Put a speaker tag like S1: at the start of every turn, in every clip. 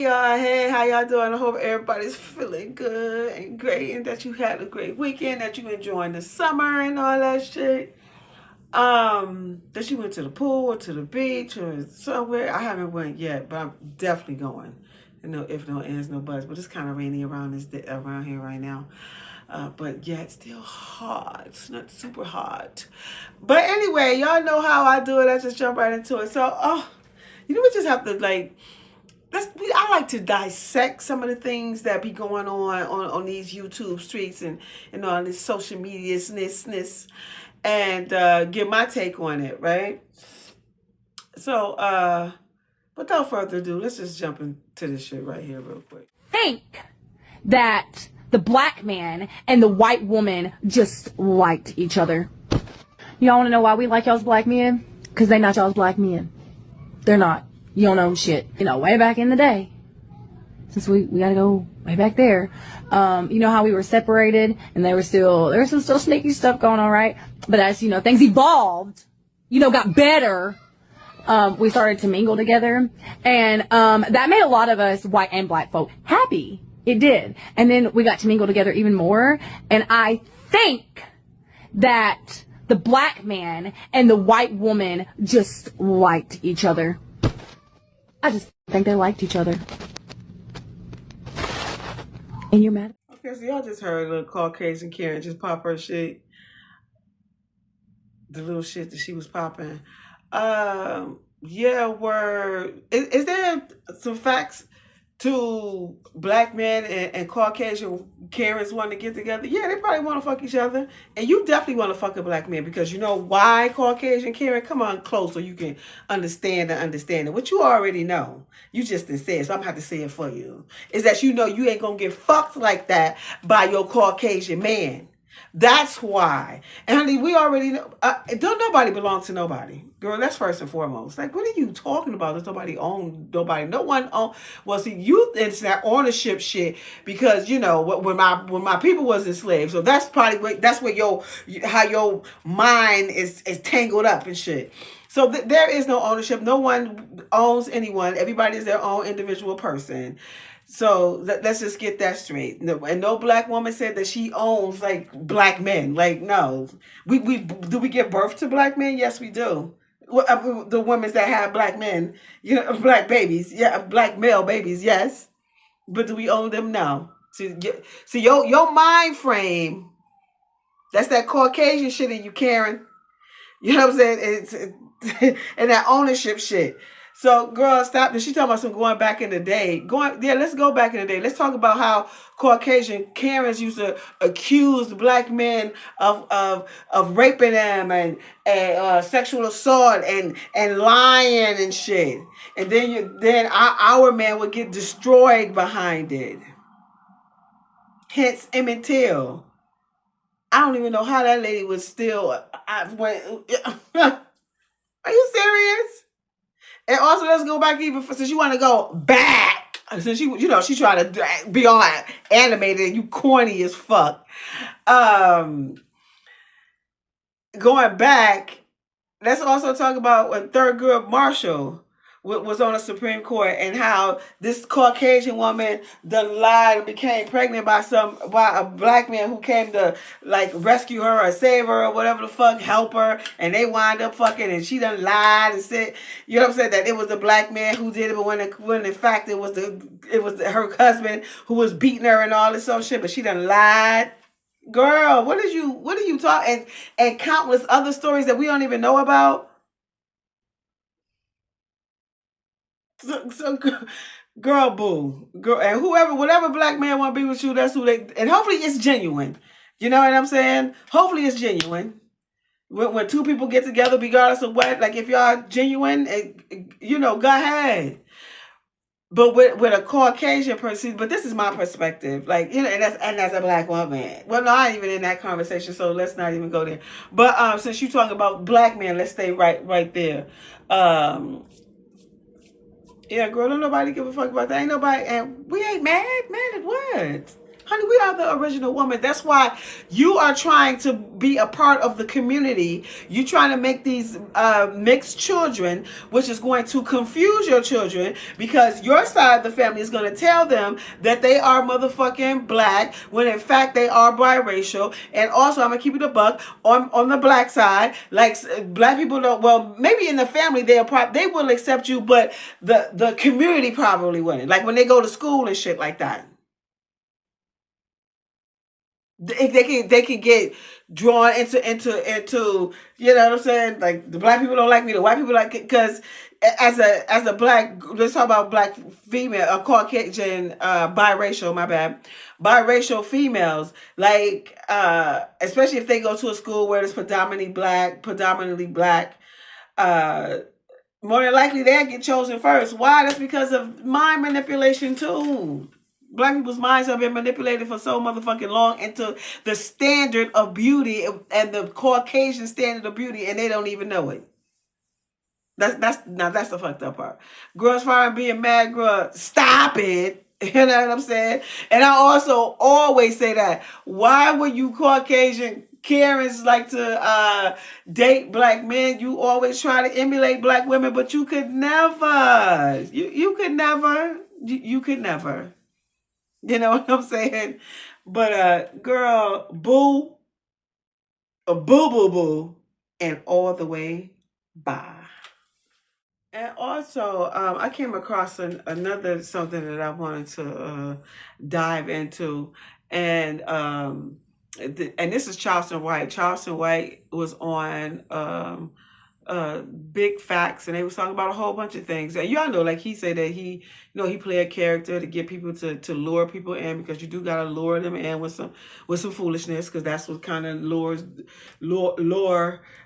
S1: Y'all, hey, how y'all doing? I hope everybody's feeling good and great, and that you had a great weekend, that you enjoying the summer and all that shit. That you went to the pool or to the beach or somewhere. I haven't went yet, but I'm definitely going. No, if no ends, no buts. But it's kind of rainy around around here right now. But yeah, it's still hot. It's not super hot. But anyway, y'all know how I do it. I just jump right into it. So, we just have to like I like to dissect some of the things that be going on these YouTube streets and on this social media snitness and give my take on it, right? So without further ado, let's just jump into this shit right here real quick.
S2: Think that the black man and the white woman just liked each other. Y'all want to know why we like y'all's black men? Because they not y'all's black men. They're not. You don't know shit. Way back in the day, since we gotta go way back there, how we were separated and there was some still sneaky stuff going on, right? But as things evolved, got better, we started to mingle together, and that made a lot of us white and black folk happy. It did. And then we got to mingle together even more, and I think that the black man and the white woman just liked each other. I just think they liked each other. And you're mad?
S1: Okay, so y'all just heard a little Caucasian Karen just pop her shit. The little shit that she was popping. Yeah, is there some facts to black men and Caucasian Karens wanting to get together? Yeah, they probably want to fuck each other. And you definitely want to fuck a black man because you know why, Caucasian Karen? Come on close so you can understand it. What you already know. You just didn't say it, so I'm going to have to say it for you. Is that you know you ain't going to get fucked like that by your Caucasian man. That's why. And honey, we already know. Don't nobody belong to nobody. Girl, that's first and foremost. Like, what are you talking about? There's nobody own nobody. No one own. Well, see, it's that ownership shit because, when my people was enslaved. So that's probably that's where how your mind is tangled up and shit. So there is no ownership. No one owns anyone. Everybody is their own individual person. So let's just get that straight. And no black woman said that she owns like black men. Like, no, do we give birth to black men? Yes, we do. The women that have black men, black babies, yeah, black male babies, yes. But do we own them? No. See your mind frame. That's that Caucasian shit in you, Karen. You know what I'm saying? It's and that ownership shit. So, girl, stop. She talking about some going back in the day. Let's go back in the day. Let's talk about how Caucasian Karens used to accuse black men of raping them and sexual assault and lying and shit. And then our man would get destroyed behind it. Hence Emmett Till. I don't even know how that lady was still. Are you serious? And also, let's go back since you want to go back. Since she trying to be all animated and you corny as fuck. Going back, let's also talk about when Thurgood Marshall was on the Supreme Court and how this Caucasian woman done lied and became pregnant by a black man who came to like rescue her or save her or whatever the fuck, help her, and they wind up fucking and she done lied and said, you know what I'm saying, that it was the black man who did it, but when in fact it was her husband who was beating her and all this other shit, but she done lied. Girl, what are you talking and countless other stories that we don't even know about? So girl, boo, girl, and whatever black man want to be with you, that's who they. And hopefully it's genuine. You know what I'm saying? Hopefully it's genuine. When two people get together, regardless of what, like if y'all genuine, go ahead. But with a Caucasian person, but this is my perspective, like and that's a black woman. Well, no, I ain't even in that conversation, so let's not even go there. But since you talking about black men, let's stay right there. Yeah, girl, don't nobody give a fuck about that. Ain't nobody, and we ain't mad. Mad at what? Honey, we are the original woman. That's why you are trying to be a part of the community. You're trying to make these mixed children, which is going to confuse your children because your side of the family is going to tell them that they are motherfucking black when in fact they are biracial. And also, I'm going to keep it a buck on the black side. Like black people don't, well, maybe in the family they will accept you, but the community probably wouldn't. Like when they go to school and shit like that. They can get drawn into you know what I'm saying, like the black people don't like me, the white people like it, because as a black, let's talk about black female, a Caucasian, biracial, my bad, biracial females, like especially if they go to a school where it's predominantly black, uh more than likely they'll get chosen first. Why? That's because of mind manipulation too. Black people's minds have been manipulated for so motherfucking long into the standard of beauty and the Caucasian standard of beauty, and they don't even know it. That's the fucked up part. Girls fire being mad, girl. Stop it. You know what I'm saying? And I also always say that. Why would you Caucasian Karens like to date black men? You always try to emulate black women, but you could never. You could never. You could never. You know what I'm saying? But girl, boo, boo, boo, boo, and all the way bye. And also, I came across another something that I wanted to dive into, and and this is Charleston White. Charleston White was on Big Facts, and they was talking about a whole bunch of things. And y'all know, like he said that he played a character to get people to lure people in, because you do gotta lure them in with some foolishness, because that's what kind of lure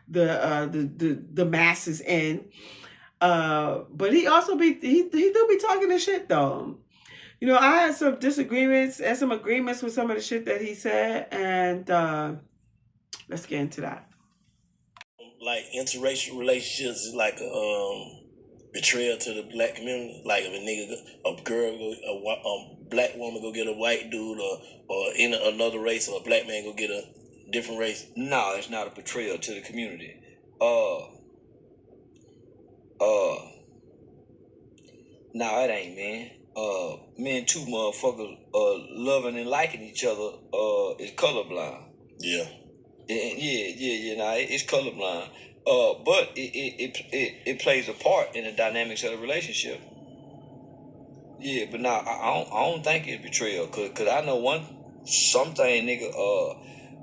S1: the masses in. But he also he do be talking the shit though. You know, I had some disagreements and some agreements with some of the shit that he said, and let's get into that.
S3: Like interracial relationships is like a betrayal to the black community. Like if a girl, a black woman go get a white dude, or in another race, or a black man go get a different race.
S4: No, it's not a betrayal to the community. No, it ain't, man. Me and two motherfuckers loving and liking each other is colorblind.
S3: Yeah.
S4: Yeah. Nah, it's colorblind. But it plays a part in the dynamics of the relationship. Yeah, but nah, I don't think it's betrayal, cause I know something, nigga.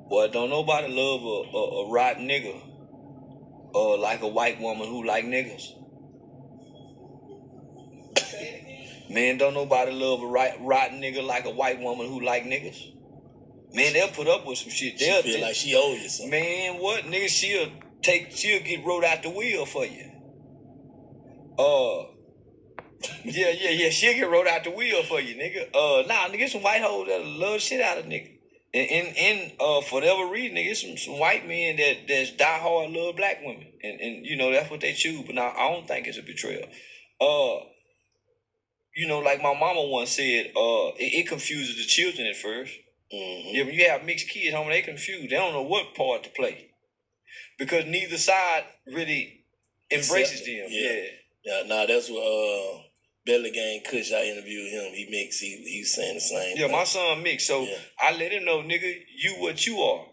S4: Boy, don't nobody love a rotten nigga, like a white woman who like niggas. Man, don't nobody love a rotten nigga like a white woman who like niggas. Man, they'll put up with some shit.
S3: She feel like she owe you something.
S4: Man, what? Nigga, she'll get rode out the wheel for you. Yeah, she'll get rode out the wheel for you, nigga. Nah, nigga, some white hoes that love shit out of nigga. And for whatever reason, nigga, some white men that's die hard love black women. And you know, that's what they choose. But now, I don't think it's a betrayal. You know, like my mama once said, it confuses the children at first.
S3: Mm-hmm.
S4: Yeah, when you have mixed kids, homie, they confused. They don't know what part to play, because neither side really embraces them.
S3: Yeah. Nah, that's what Belly Gang Kush, I interviewed him. He mixed. He was saying the same.
S4: Yeah,
S3: thing.
S4: my son mixed, so yeah. I let him know, nigga, you what you are.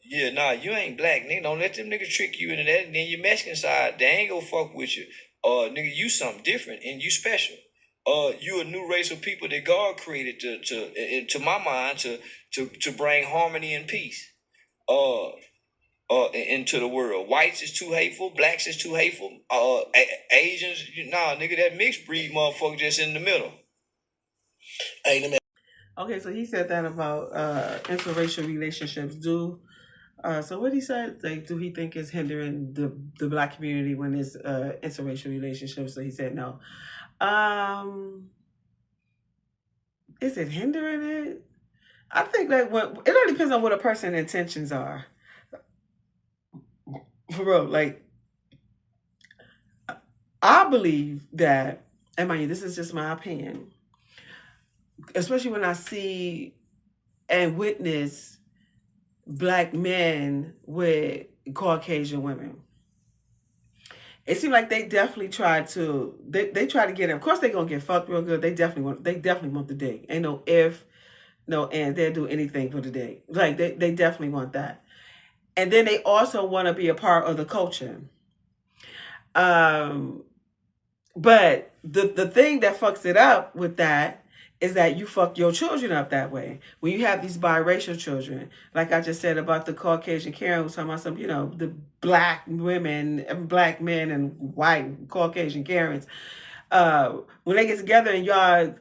S4: Yeah, nah, you ain't black, nigga. Don't let them niggas trick you into that. And then your Mexican side, they ain't gonna fuck with you. Nigga, you something different and you special. You a new race of people that God created to my mind, to bring harmony and peace into the world. Whites is too hateful, blacks is too hateful, Asians, nah, nigga, that mixed breed motherfucker just in the middle.
S3: Hey,
S1: okay, so he said that about interracial relationships. So what he said, like, do he think is hindering the black community when it's interracial relationships? So he said no. Is it hindering it? I think like it all depends on what a person's intentions are. For real, like I believe that, and mind you, this is just my opinion, especially when I see and witness black men with Caucasian women. It seemed like they definitely tried to they try to get him. Of course, they're gonna get fucked real good. They definitely want the dick. Ain't no if, no and. They'll do anything for the dick. Like they definitely want that. And then they also want to be a part of the culture. But the thing that fucks it up with that is that you fuck your children up that way. When you have these biracial children, like I just said about the Caucasian Karen, was talking about some, the black women, black men and white Caucasian Karens. When they get together and y'all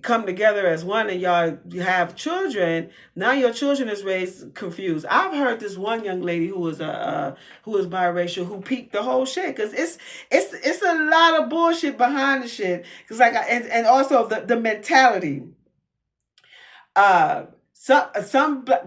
S1: come together as one and y'all have children, now your children is raised confused. I've heard this one young lady who was biracial who peeped the whole shit, because it's a lot of bullshit behind the shit, because and also the mentality,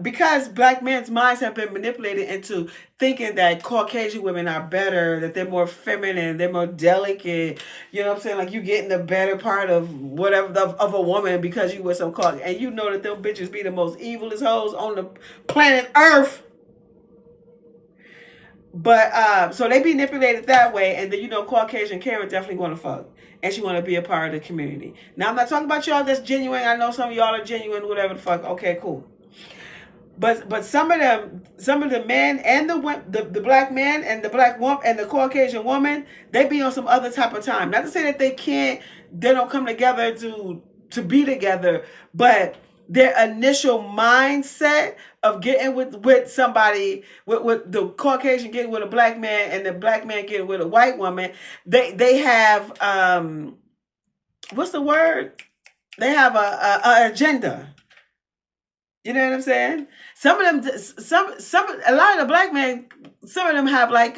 S1: because black men's minds have been manipulated into thinking that Caucasian women are better, that they're more feminine, they're more delicate. You know what I'm saying? Like, you getting the better part of whatever of a woman because you were some Caucasian. And you know that them bitches be the most evilest hoes on the planet Earth. But so they be manipulated that way, and then Caucasian Karen definitely want to fuck, and she want to be a part of the community. Now, I'm not talking about y'all that's genuine. I know some of y'all are genuine, whatever the fuck. Okay, cool. But some of the men and the black man and the black woman and the Caucasian woman, they be on some other type of time. Not to say that they don't come together to be together, but their initial mindset of getting with somebody, with the Caucasian getting with a black man and the black man getting with a white woman, they have what's the word? They have a agenda. You know what I'm saying? Some of them, a lot of the black men, some of them have like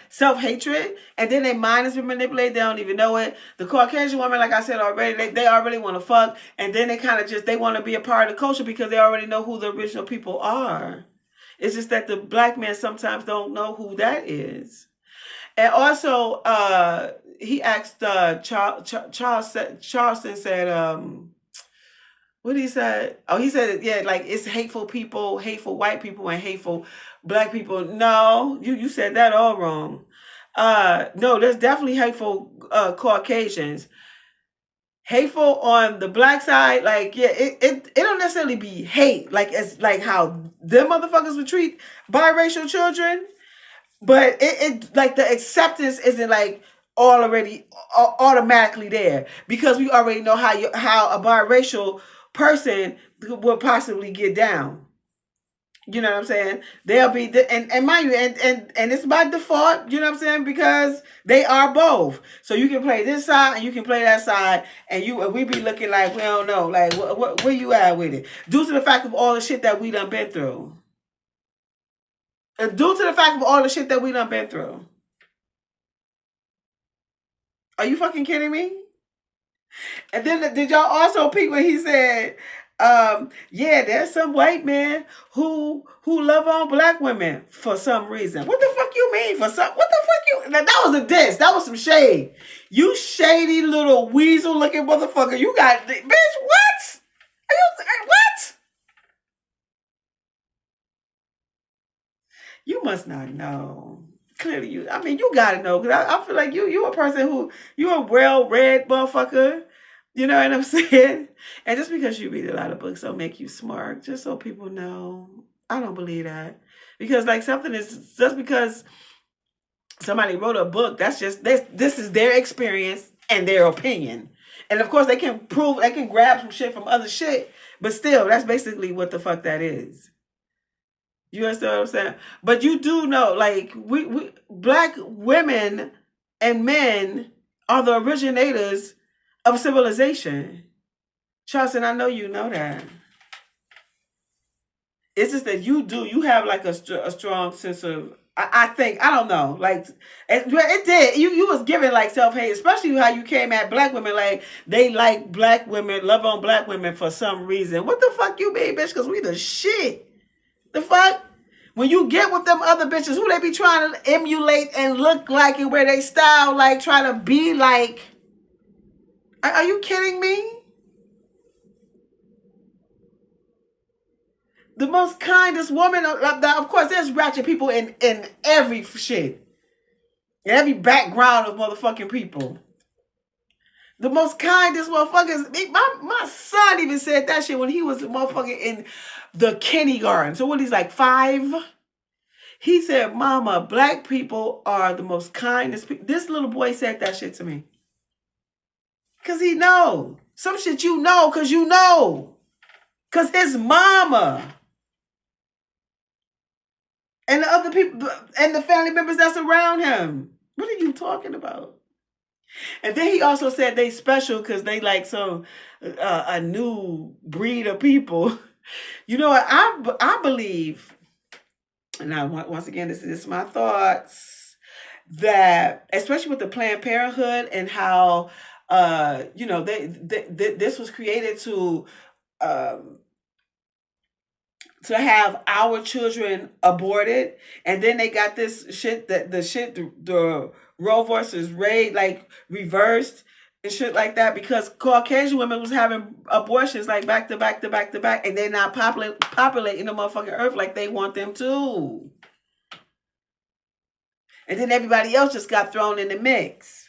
S1: self-hatred, and then their mind has been manipulated. They don't even know it. The Caucasian woman, like I said already, they already want to fuck, and then they kind of they want to be a part of the culture because they already know who the original people are. It's just that the black men sometimes don't know who that is. And also, he asked Charleston said, what he said? Oh, he said, yeah, like it's hateful people, hateful white people, and hateful black people. No, you said that all wrong. No, there's definitely hateful Caucasians. Hateful on the black side, like, yeah, it don't necessarily be hate, like it's like how them motherfuckers would treat biracial children, but it like the acceptance isn't like already automatically there, because we already know how a biracial person will possibly get down. You know what I'm saying? They'll be and mind you, and it's by default. You know what I'm saying? Because they are both. So you can play this side and you can play that side, and we be looking like we don't know, like where you at with it, due to the fact of all the shit that we done been through. Due to the fact of all the shit that we done been through. Are you fucking kidding me? And then did y'all also peek when he said, yeah, there's some white men who love on black women for some reason. What the fuck you mean for some? What the fuck you? Now, that was a diss. That was some shade. You shady little weasel looking motherfucker. You got, bitch, what? What? You must not know. Clearly, you gotta know, because I feel like you a person who, you a well-read motherfucker. You know what I'm saying? And just because you read a lot of books don't make you smart. Just so people know. I don't believe that. Because like something is, just because somebody wrote a book, that's just, this is their experience and their opinion. And of course they can grab some shit from other shit, but still, that's basically what the fuck that is. You understand what I'm saying? But you do know, like, we black women and men are the originators of civilization. Charleston, I know you know that. It's just that you have like a strong sense of, I think, I don't know, like, it did. You was giving like self-hate, especially how you came at black women, like they like black women, love on black women for some reason. What the fuck you mean, bitch? Because we the shit. The fuck? When you get with them other bitches, who they be trying to emulate and look like and wear they style like, try to be like. Are you kidding me? The most kindest woman. Of course, there's ratchet people in every shit. In every background of motherfucking people. The most kindest motherfuckers. My son even said that shit when he was a motherfucker in the kindergarten. So when he's like 5, he said, Mama, black people are the most kindest people. This little boy said that shit to me. Because he know. Some shit you know because you know. Because his mama and the other people and the family members that's around him. What are you talking about? And then he also said they special because they like some a new breed of people. You know what? I believe, and now once again, this is my thoughts, that especially with the Planned Parenthood and how this was created to have our children aborted, and then they got this shit that the Roe versus Wade like reversed and shit like that because Caucasian women was having abortions like back to back to back to back, and they're not populating the motherfucking earth like they want them to. And then everybody else just got thrown in the mix.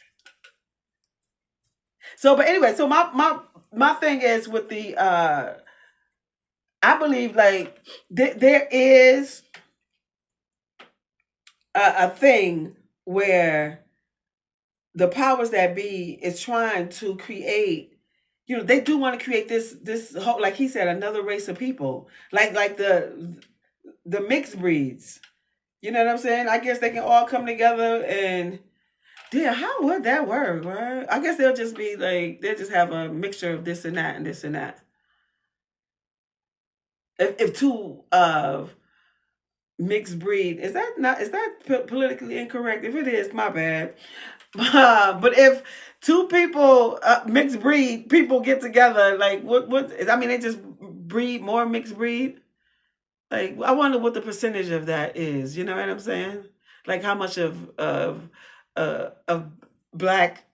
S1: So, but anyway, so my thing is with the I believe like there is a thing where the powers that be is trying to create, they do want to create this whole, like he said, another race of people, like the mixed breeds. You know what I'm saying? I guess they can all come together and, yeah, how would that work, right? I guess they'll just be like, they'll just have a mixture of this and that and this and that. If two of mixed breed, is that politically incorrect? If it is, my bad. But if two people, mixed breed people get together, like what? I mean, they just breed more mixed breed. Like, I wonder what the percentage of that is. You know what I'm saying? Like, how much of black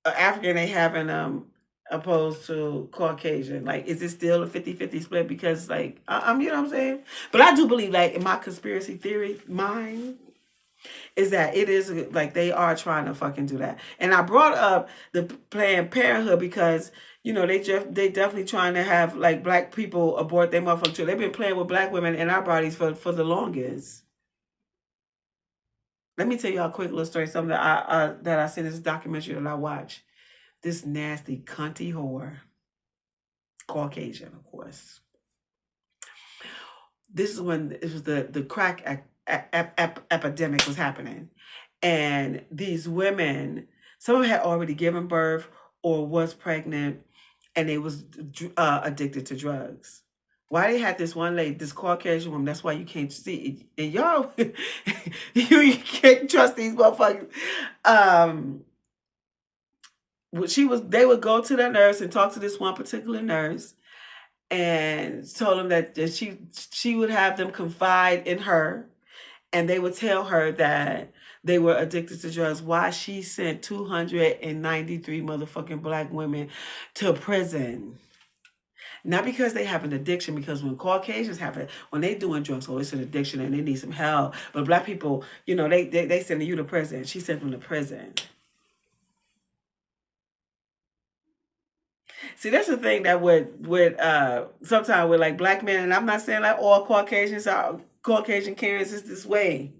S1: African they have in opposed to Caucasian? Like, is it still a 50-50 split? Because like you know what I'm saying? But I do believe, like, in my conspiracy theory mind, is that it is like they are trying to fucking do that. And I brought up the Planned Parenthood because, they definitely trying to have like black people abort their motherfucking children. They've been playing with black women in our bodies for the longest. Let me tell y'all a quick little story. Something that I seen this documentary that I watched. This nasty cunty whore, Caucasian, of course. This is when it was the crack epidemic was happening, and these women, some of them had already given birth or was pregnant, and they was addicted to drugs. Why they had this one lady, this Caucasian woman? That's why you can't see, and y'all, you can't trust these motherfuckers. They would go to the nurse and talk to this one particular nurse, and told them that she would have them confide in her, and they would tell her that they were addicted to drugs. Why she sent 293 motherfucking black women to prison. Not because they have an addiction, because when Caucasians when they doing drugs, it's an addiction and they need some help. But black people, they sending you to prison. She sent them to prison. See, that's the thing that would sometimes with like black men, and I'm not saying like all Caucasian Karens is this way,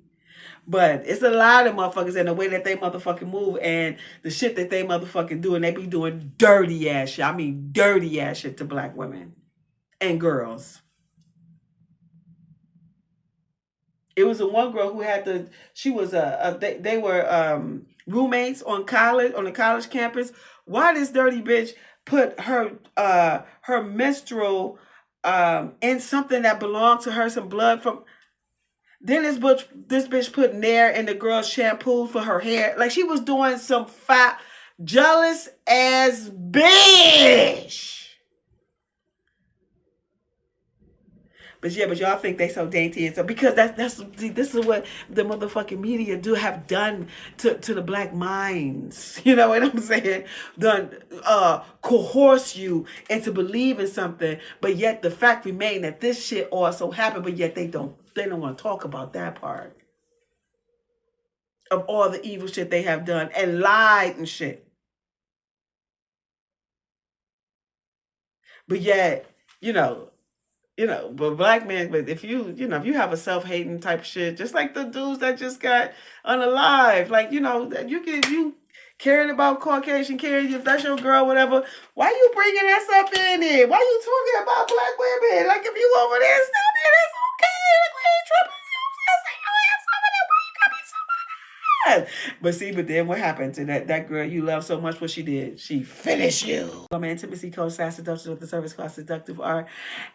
S1: but it's a lot of motherfuckers in the way that they motherfucking move and the shit that they motherfucking do, and they be doing dirty ass shit. I mean, dirty ass shit to black women and girls. It was a one girl who had she was they were roommates on the college campus. Why this dirty bitch put her menstrual in something that belonged to her, some blood from. Then this bitch put Nair in the girl's shampoo for her hair. Like, she was doing some fat, jealous ass bitch. But yeah, but y'all think they so dainty, and so because this is what the motherfucking media do have done to the black minds. You know what I'm saying? Done coerce you into believing something, but yet the fact remain that this shit also happened, but yet they don't want to talk about that part of all the evil shit they have done and lied and shit. But yet, you know, but black men, but if if you have a self-hating type shit, just like the dudes that just got unalive, like, that you caring about Caucasian, caring if that's your girl, whatever, why you bringing us up in it? Why you talking about black women? Like, if you over there, stop it, it's okay. Like, we ain't tripping. But see, but then what happened to that girl you love so much? What she did? She finished you. I'm an intimacy coach, seduction with the service called Seductive Art,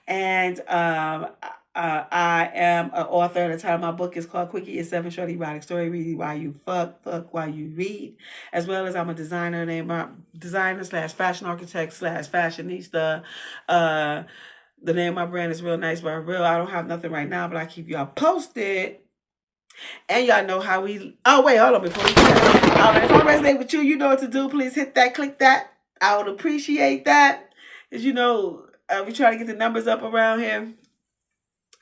S1: and I am an author. And the title of my book is called "QUICKIE." It's 7 short erotic story reading while you fuck while you read, as well as I'm a designer / fashion architect / fashionista. The name of my brand is Real Nice by Rill. I don't have nothing right now, but I keep y'all posted. And y'all know how we... Oh, wait, hold on before we do that. If I resonate with you, you know what to do. Please hit that, click that. I would appreciate that. As we try to get the numbers up around here.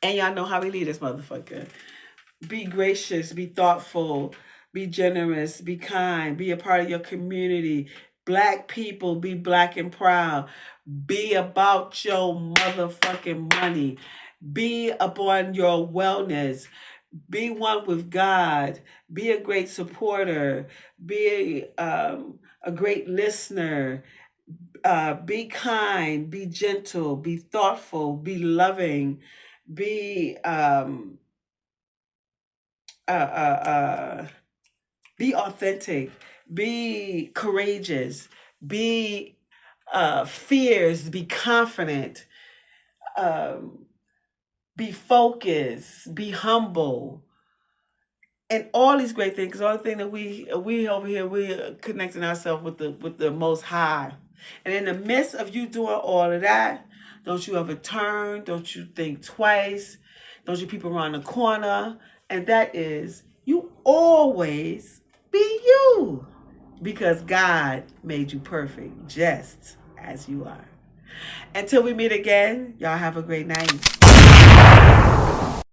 S1: And y'all know how we lead this motherfucker. Be gracious, be thoughtful, be generous, be kind, be a part of your community. Black people, be black and proud. Be about your motherfucking money. Be upon your wellness. Be one with God. Be a great supporter. Be a great listener. Be kind. Be gentle. Be thoughtful. Be loving. Be authentic. Be courageous. Be fierce. Be confident. Be focused, be humble, and all these great things. The only thing that we over here, we're connecting ourselves with the Most High. And in the midst of you doing all of that, don't you ever turn, don't you think twice, don't you peep around the corner, and that is, you always be you, because God made you perfect just as you are. Until we meet again, y'all have a great night.